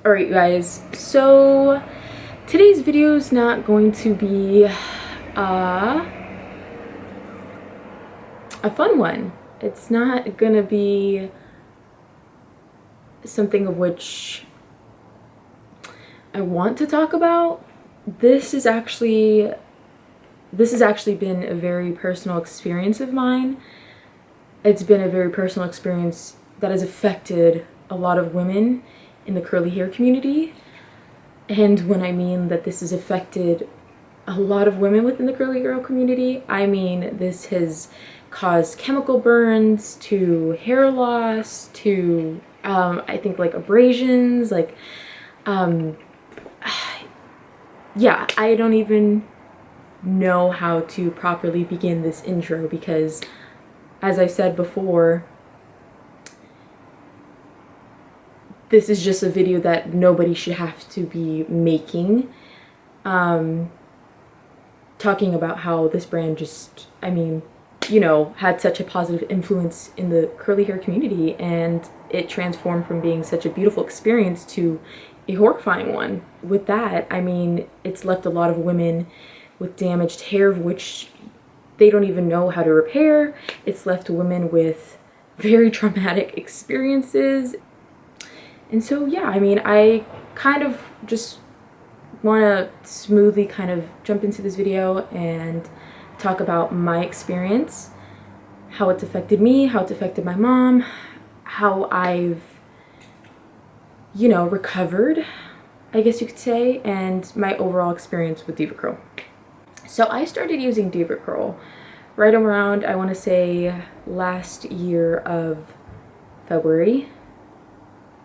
Alright guys, so today's video is not going to be a fun one. It's not gonna be something of which I want to talk about. This has actually been a very personal experience of mine. It's been a very personal experience that has affected a lot of women in the curly hair community. And when I mean that this has affected a lot of women within the curly girl community, I mean this has caused chemical burns to hair loss to I think like abrasions, like yeah, I don't even know how to properly begin this intro because, as I said before, this is just a video that nobody should have to be making, talking about how this brand just, I mean, you know, had such a positive influence in the curly hair community, and it transformed from being such a beautiful experience to a horrifying one. With that, I mean, it's left a lot of women with damaged hair, which they don't even know how to repair. It's left women with very traumatic experiences. And so, yeah, I mean, I kind of just want to smoothly kind of jump into this video and talk about my experience, how it's affected me, how it's affected my mom, how I've, you know, recovered, I guess you could say, and my overall experience with DevaCurl. So I started using DevaCurl right around, I want to say, last year of February.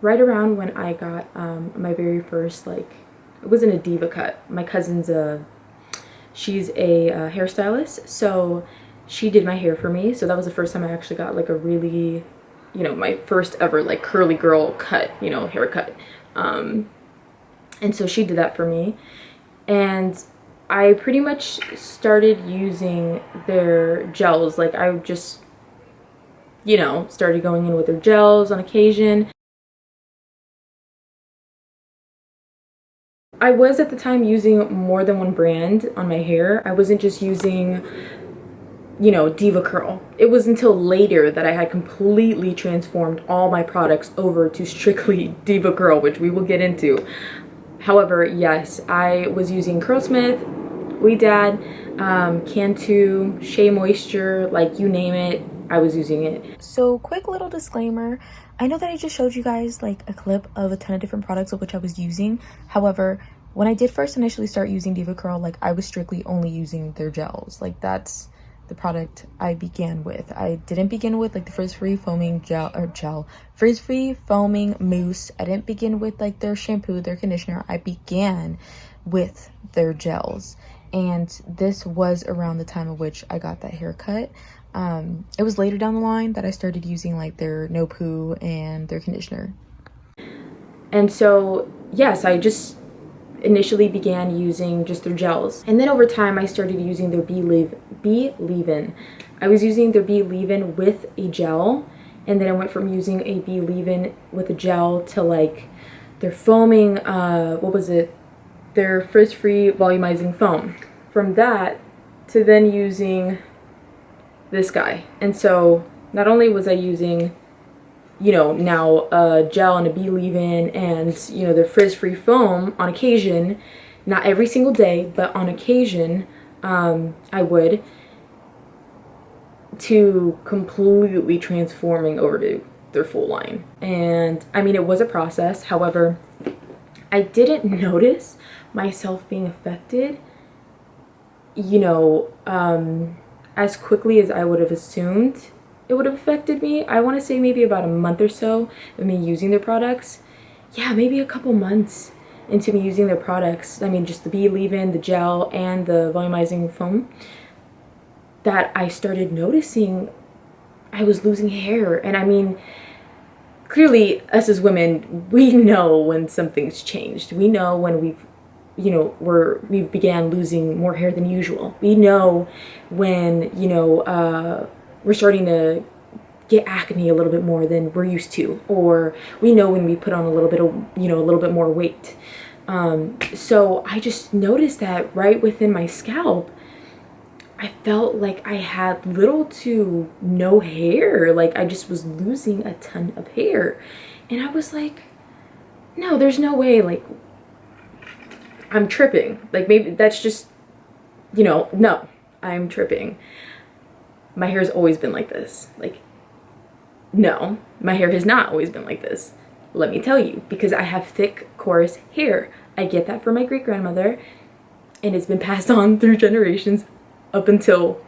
Right around when I got my very first, like, it wasn't a diva cut. My cousin's she's a hairstylist, so she did my hair for me. So that was the first time I actually got like a really, you know, my first ever like curly girl cut, you know, haircut. And so she did that for me. And I pretty much started using their gels. Like I just, you know, started going in with their gels on occasion. I was at the time using more than one brand on my hair. I wasn't just using, you know, DevaCurl. It was until later that I had completely transformed all my products over to strictly DevaCurl, which we will get into. However, yes, I was using Curlsmith, Dad, Cantu, Shea Moisture, like you name it, I was using it. So quick little disclaimer, I know that I just showed you guys like a clip of a ton of different products of which I was using. However, when I did first initially start using DevaCurl, like I was strictly only using their gels. Like that's the product I began with. I didn't begin with like the frizz-free foaming frizz-free foaming mousse. I didn't begin with like their shampoo, their conditioner. I began with their gels. And this was around the time of which I got that haircut. It was later down the line that I started using like their no poo and their conditioner. And so, yes, I just initially began using just their gels. And then over time, I started using their Be Leave-In. I was using their Be Leave-In with a gel. And then I went from using a Be Leave-In with a gel to like their foaming, what was it? Their frizz-free volumizing foam. From that to then using this guy. And so not only was I using, you know, now a gel and a Be Leave-In and, you know, the frizz-free foam on occasion, not every single day, but on occasion, I would, to completely transforming over to their full line. And I mean, it was a process. However, I didn't notice myself being affected, you know, as quickly as I would have assumed it would have affected me. I want to say maybe about a month or so of me using their products. Yeah, maybe a couple months into me using their products. I mean, just the Be Leave-In, the gel, and the volumizing foam, that I started noticing I was losing hair. And I mean, clearly, us as women, we know when something's changed. We know when we've, you know, we began losing more hair than usual. We know when, you know, we're starting to get acne a little bit more than we're used to, or we know when we put on a little bit of, you know, a little bit more weight. So I just noticed that right within my scalp, I felt like I had little to no hair. Like I just was losing a ton of hair. And I was like, no, there's no way, like, I'm tripping. Like maybe that's just, you know, no, I'm tripping. My hair has always been like this. Like, no, my hair has not always been like this. Let me tell you, because I have thick, coarse hair. I get that from my great-grandmother, and it's been passed on through generations up until,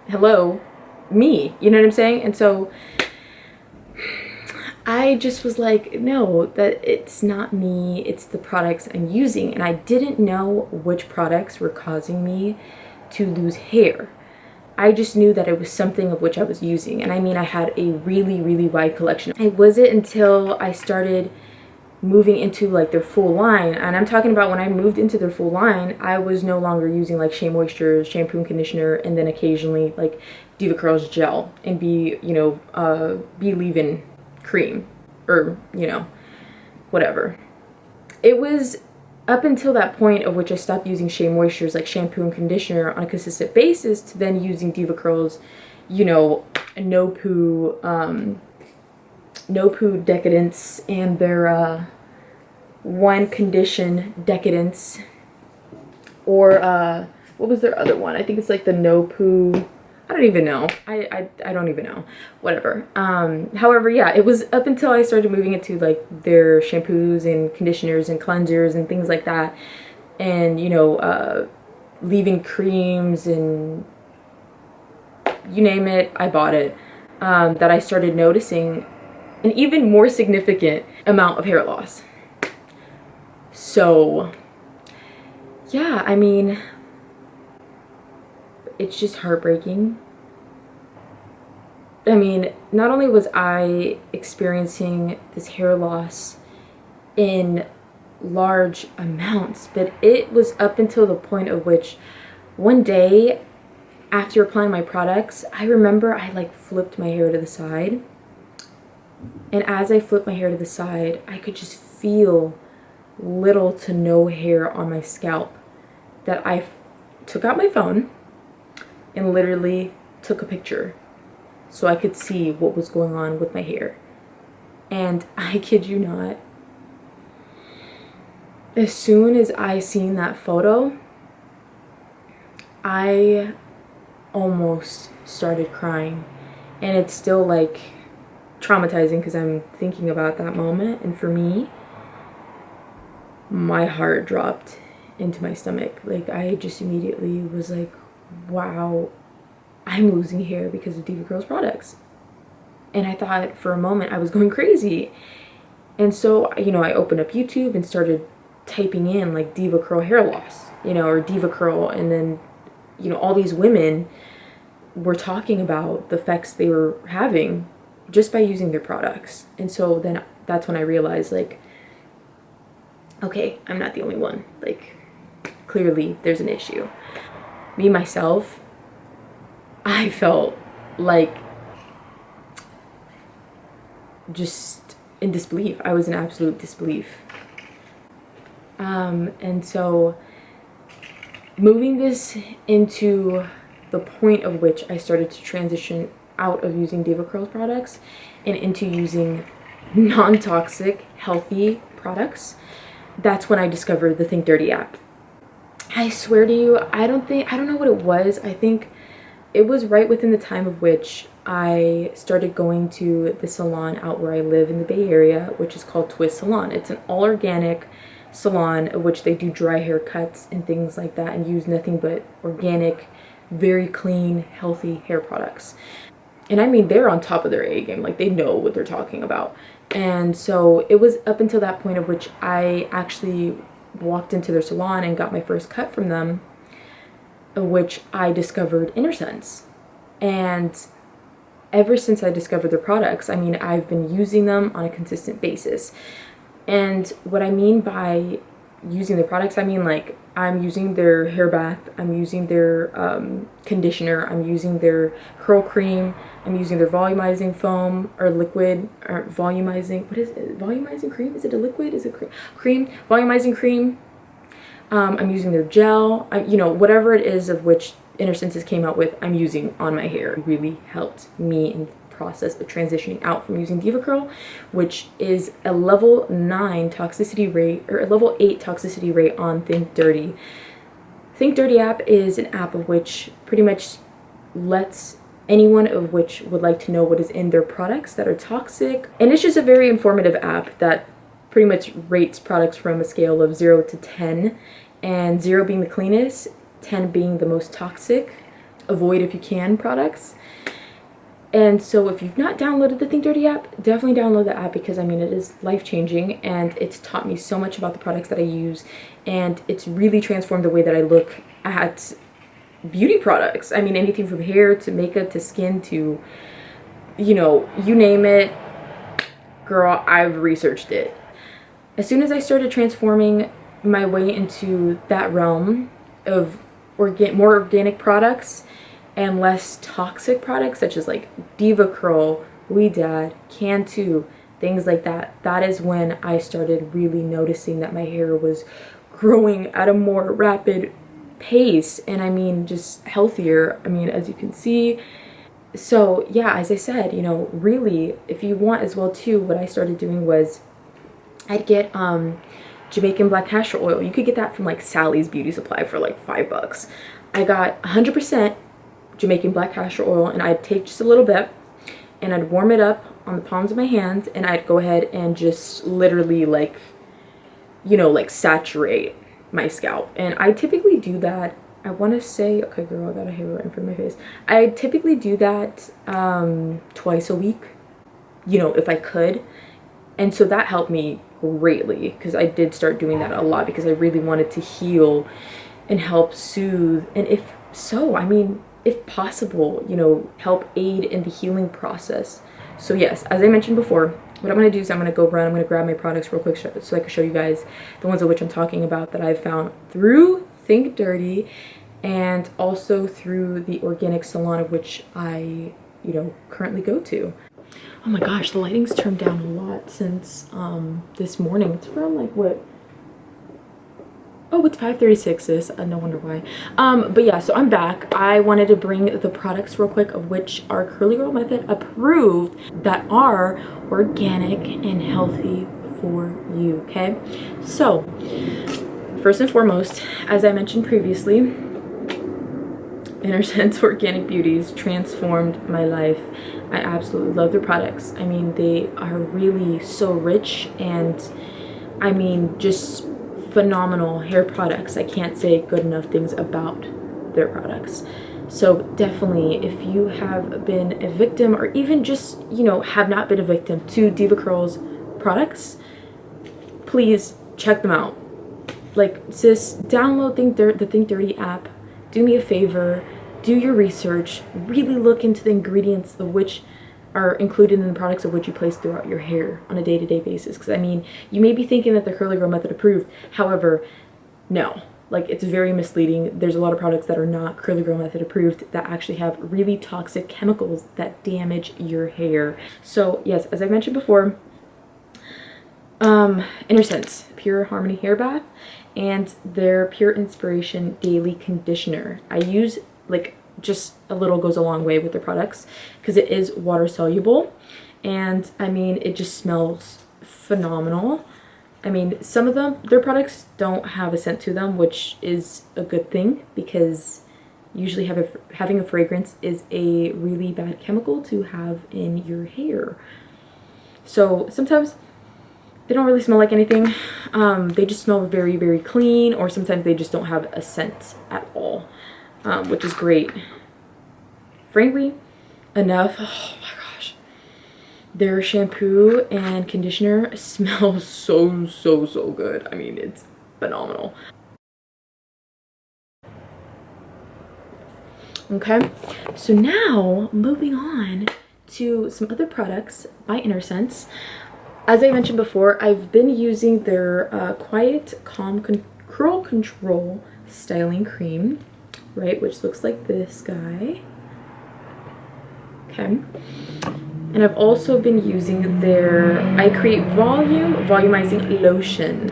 hello, me. You know what I'm saying? And so I just was like, no, that it's not me, it's the products I'm using. And I didn't know which products were causing me to lose hair. I just knew that it was something of which I was using. And I mean, I had a really, really wide collection. It wasn't until I started moving into like their full line, and I'm talking about when I moved into their full line, I was no longer using like Shea Moisture, shampoo and conditioner, and then occasionally like DevaCurl's gel and be leave-in cream, or, you know, whatever. It was up until that point of which I stopped using Shea Moisture's like shampoo and conditioner on a consistent basis to then using DevaCurl's, you know, no poo decadence and their one condition decadence, or what was their other one? I think it's like the no poo, I don't even know. I don't even know. Whatever. However, yeah, it was up until I started moving into like their shampoos and conditioners and cleansers and things like that, and, you know, leave-in creams and you name it, I bought it, that I started noticing an even more significant amount of hair loss. So yeah, I mean, it's just heartbreaking. I mean, not only was I experiencing this hair loss in large amounts, but it was up until the point of which one day after applying my products, I remember I like flipped my hair to the side. And as I flipped my hair to the side, I could just feel little to no hair on my scalp, that I took out my phone and literally took a picture so I could see what was going on with my hair. And I kid you not, as soon as I seen that photo, I almost started crying. And it's still like traumatizing because I'm thinking about that moment, and for me, my heart dropped into my stomach. Like I just immediately was like, wow, I'm losing hair because of DevaCurl's products. And I thought for a moment I was going crazy. And so, you know, I opened up YouTube and started typing in like DevaCurl hair loss, you know, or DevaCurl, and then, you know, all these women were talking about the effects they were having just by using their products. And so then that's when I realized, like, okay, I'm not the only one. Like, clearly there's an issue. Me, myself, I felt like just in disbelief. I was in absolute disbelief. And so moving this into the point of which I started to transition out of using DevaCurl's products and into using non-toxic, healthy products, that's when I discovered the Think Dirty app. I swear to you, I don't know what it was. I think it was right within the time of which I started going to the salon out where I live in the Bay Area, which is called Twist Salon. It's an all-organic salon of which they do dry haircuts and things like that and use nothing but organic, very clean, healthy hair products. And I mean, they're on top of their A game. Like, they know what they're talking about. And so it was up until that point of which I actually walked into their salon and got my first cut from them, of which I discovered InnerSense. And ever since I discovered their products, I mean, I've been using them on a consistent basis. And what I mean by using the products, I mean, like, I'm using their hair bath, I'm using their conditioner, I'm using their curl cream, I'm using their volumizing foam or liquid, or volumizing, what is it? Volumizing cream? Is it a liquid? Is it cream? Volumizing cream. I'm using their gel. You know, whatever it is of which InnerSenses came out with, I'm using on my hair. It really helped me in the process of transitioning out from using DevaCurl, which is a level 9 toxicity rate, or a level 8 toxicity rate on Think Dirty. Think Dirty app is an app of which pretty much lets anyone of which would like to know what is in their products that are toxic. And it's just a very informative app that pretty much rates products from a scale of 0 to 10, and 0 being the cleanest, 10 being the most toxic, avoid if you can products. And so if you've not downloaded the Think Dirty app, definitely download the app, because I mean, it is life-changing and it's taught me so much about the products that I use, and it's really transformed the way that I look at beauty products. I mean, anything from hair to makeup to skin to, you know, you name it, girl, I've researched it. As soon as I started transforming my way into that realm of more organic products and less toxic products, such as like DevaCurl, Dad, Cantu, things like that, that is when I started really noticing that my hair was growing at a more rapid pace, and I mean, just healthier. I mean, as you can see. So yeah, as I said, you know, really, if you want as well too, what I started doing was I'd get Jamaican black castor oil. You could get that from like Sally's Beauty Supply for like $5. I got 100% Jamaican black castor oil, and I'd take just a little bit and I'd warm it up on the palms of my hands, and I'd go ahead and just literally, like, you know, like saturate my scalp. And I typically do that, I want to say, okay girl, I got a hair right in front of my face. I typically do that twice a week, you know, if I could. And so that helped me greatly, because I did start doing that a lot because I really wanted to heal and help soothe, and if so, I mean, if possible, you know, help aid in the healing process. So yes, as I mentioned before, what I'm going to do is I'm going to go run, I'm going to grab my products real quick so I can show you guys the ones of which I'm talking about that I've found through Think Dirty, and also through the organic salon of which I, you know, currently go to. Oh my gosh, the lighting's turned down a lot since this morning. It's around like what? Oh, it's 5:36. This, no wonder why. But yeah, so I'm back. I wanted to bring the products real quick of which are Curly Girl Method approved, that are organic and healthy for you. Okay, so first and foremost, as I mentioned previously, InnerSense Organic Beauties transformed my life. I absolutely love their products. I mean, they are really so rich, and I mean, just phenomenal hair products. I can't say good enough things about their products. So definitely, if you have been a victim, or even just, you know, have not been a victim to DevaCurl's products, please check them out. Like, sis, download the Think Dirty app. Do me a favor, do your research, really look into the ingredients of which are included in the products of which you place throughout your hair on a day-to-day basis. Because I mean, you may be thinking that the Curly Girl Method approved, however, no. Like, it's very misleading. There's a lot of products that are not Curly Girl Method approved that actually have really toxic chemicals that damage your hair. So yes, as I mentioned before, InnerSense Pure Harmony Hair Bath and their Pure Inspiration Daily Conditioner. I use, like, just a little goes a long way with the products because it is water soluble, and I mean, it just smells phenomenal. I mean, some of them, their products don't have a scent to them, which is a good thing, because usually having a fragrance is a really bad chemical to have in your hair. So sometimes they don't really smell like anything. They just smell very, very clean, or sometimes they just don't have a scent at all, which is great. Frankly enough, oh my gosh, their shampoo and conditioner smells so good. I mean, it's phenomenal. Okay, so now moving on to some other products by InnerSense. As I mentioned before, I've been using their Quiet Calm Curl Control Styling Cream, right, which looks like this guy. Okay. And I've also been using their I Create Volumizing Lotion.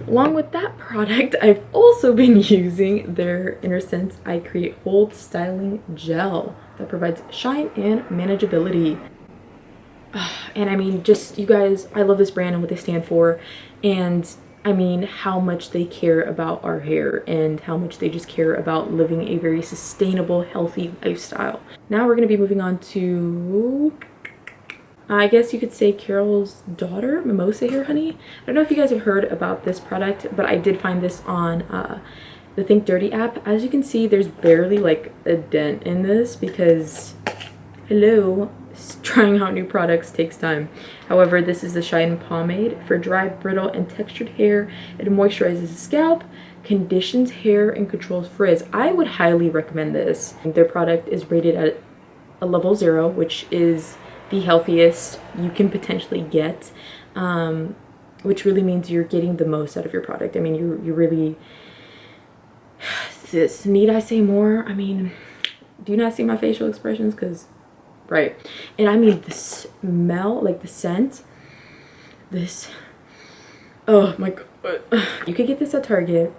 Along with that product, I've also been using their InnerSense I Create Hold Styling Gel that provides shine and manageability. And I mean, just, you guys, I love this brand and what they stand for. And I mean, how much they care about our hair and how much they just care about living a very sustainable, healthy lifestyle. Now we're going to be moving on to, I guess you could say, Carol's Daughter Mimosa Hair Honey. I don't know if you guys have heard about this product, but I did find this on the Think Dirty app. As you can see, there's barely like a dent in this because, hello, trying out new products takes time. However, this is the Shine Pomade for dry, brittle, and textured hair. It moisturizes the scalp, conditions hair, and controls frizz. I would highly recommend this. Their product is rated at a level 0, which is the healthiest you can potentially get, which really means you're getting the most out of your product. I mean, you really, sis, need I say more? I mean, do you not see my facial expressions? Because, right. And I mean, the smell, like the scent, this, oh my God. You could get this at Target.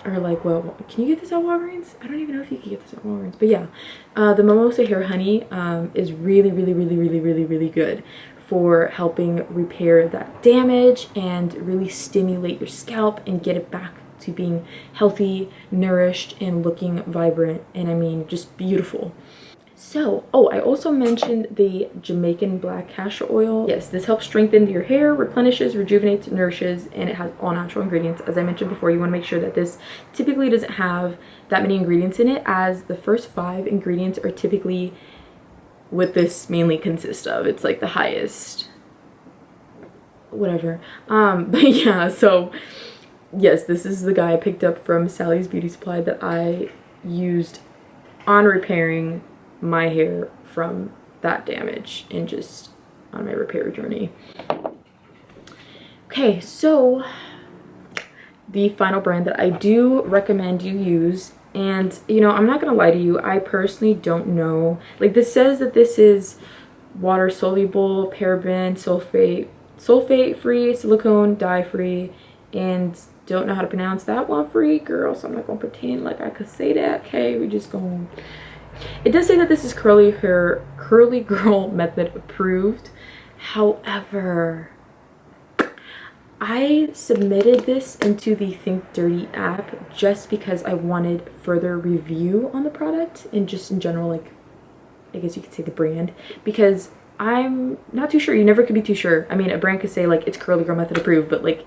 Or like, well, can you get this at Walgreens? I don't even know if you can get this at Walgreens. But yeah, the Mimosa Hair Honey is really, really, really, really, really, really good for helping repair that damage and really stimulate your scalp and get it back to being healthy, nourished, and looking vibrant. And I mean, just beautiful. So, oh, I also mentioned the Jamaican black castor oil. Yes, this helps strengthen your hair, replenishes, rejuvenates, nourishes, and it has all natural ingredients. As I mentioned before, you want to make sure that this typically doesn't have that many ingredients in it, as the first 5 ingredients are typically what this mainly consists of. It's like the highest, whatever. But yeah, so yes, this is the guy I picked up from Sally's Beauty Supply that I used on repairing my hair from that damage and just on my repair journey. Okay, so the final brand that I do recommend you use, and you know, I'm not gonna lie to you, I personally don't know, like this says that this is water soluble, paraben, sulfate free, silicone dye free, and don't know how to pronounce that one free, girl, so I'm not gonna pretend like I could say that. Okay, we just gonna, it does say that this is curly girl method approved. However, I submitted this into the Think Dirty app just because I wanted further review on the product and just in general, like, I guess you could say the brand, because I'm not too sure. You never could be too sure. I mean, a brand could say like it's curly girl method approved, but like,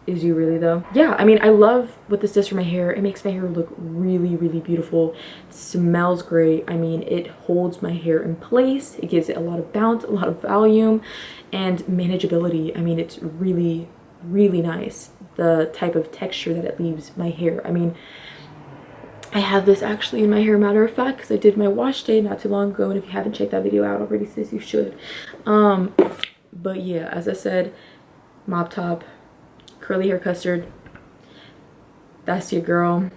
is you really though? Yeah, I mean, I love what this does for my hair. It makes my hair look really, really beautiful. It smells great. I mean, it holds my hair in place. It gives it a lot of bounce, a lot of volume, and manageability. I mean, it's really, really nice, the type of texture that it leaves my hair. I mean, I have this actually in my hair, matter of fact, because I did my wash day not too long ago, and if you haven't checked that video out already, sis, you should. But yeah, as I said, Mop Top Curly Hair Custard, that's your girl.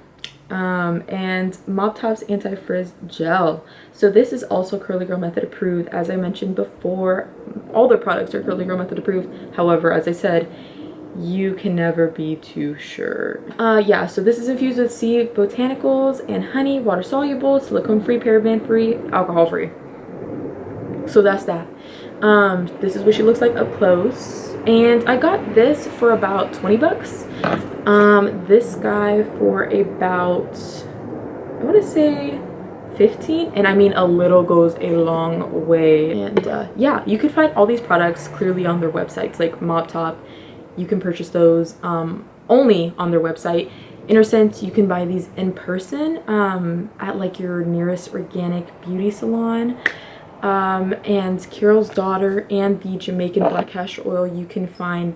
And Mop Top's Anti-Frizz Gel. So this is also Curly Girl Method approved. As I mentioned before, all their products are Curly Girl Method approved. However, as I said, you can never be too sure. Yeah, so this is infused with sea botanicals and honey, water soluble, silicone free, paraben free, alcohol free. So that's that. This is what she looks like up close. And I got this for about 20 bucks. This guy for about, I want to say 15. And I mean, a little goes a long way. And yeah, you can find all these products clearly on their websites, like Mop Top. You can purchase those only on their website. InnerSense, you can buy these in person at like your nearest organic beauty salon. And Carol's Daughter and the Jamaican black castor oil, you can find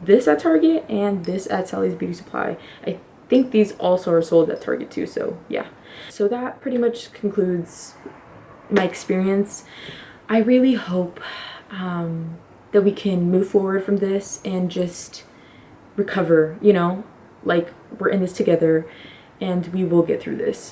this at Target and this at Sally's Beauty Supply. I think these also are sold at Target too, so yeah. So that pretty much concludes my experience. I really hope that we can move forward from this and just recover, you know, like we're in this together and we will get through this.